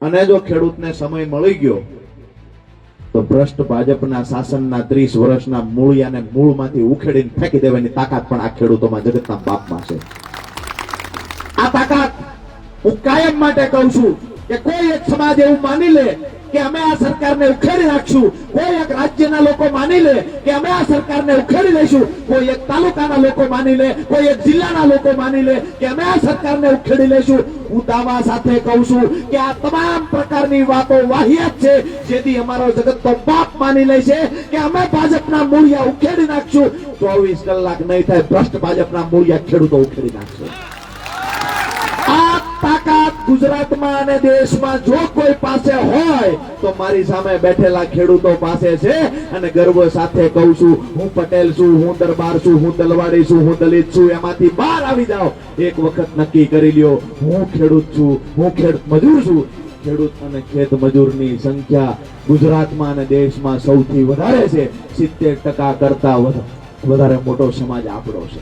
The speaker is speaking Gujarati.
અને જો ખેડૂતને સમય મળી ગયો તો ભ્રષ્ટ ભાજપના શાસનના 30 વર્ષના મૂળિયાને મૂળમાંથી ઉખેડીને ફેંકી દેવાની તાકાત પણ આ ખેડૂતોમાં, જગતના બાપમાં છે. આ તાકાત હું કાયમ માટે કહું છું કે કોઈ એક સમાજ એવું માની લે કે અમે આ સરકારને ઉખેડી નાખશું, કોઈ એક રાજ્યના લોકો માની લે કે અમે આ સરકારને ઉખેડી લઈશું, કોઈ એક તાલુકાના લોકો માની લે, કોઈ એક જિલ્લાના લોકો માની લે કે અમે આ સરકારને ઉખેડી લઈશું. હું દાવા સાથે કહું છું કે આ તમામ પ્રકારની વાતો વાહિયાત છે. જેથી અમારો જગતનો બાપ માની લે છે કે અમે ભાજપના મૂળિયા ઉખેડી નાખશું, 24 કલાક નહીં થાય ભ્રષ્ટ ભાજપના મૂળિયા ખેડૂતો ઉખેડી નાખશે. આ તાકાત ગુજરાતમાં અને દેશમાં જો કોઈ પાસે હોય તો મારી સામે બેઠેલા ખેડૂતો પાસે છે. અને ગર્વ સાથે કહું છું, હું પટેલ છું, હું દરબાર છું, હું તલવાડી છું, હું દલિત છું, એમાંથી બહાર આવી જાઓ. એક વખત નક્કી કરી લ્યો, હું ખેડૂત છું, હું ખેડૂત મજૂર છું. ખેડૂત અને ખેત મજૂરની સંખ્યા ગુજરાતમાં અને દેશમાં સૌથી વધારે છે. 70% કરતા વધારે મોટો સમાજ આપણો છે.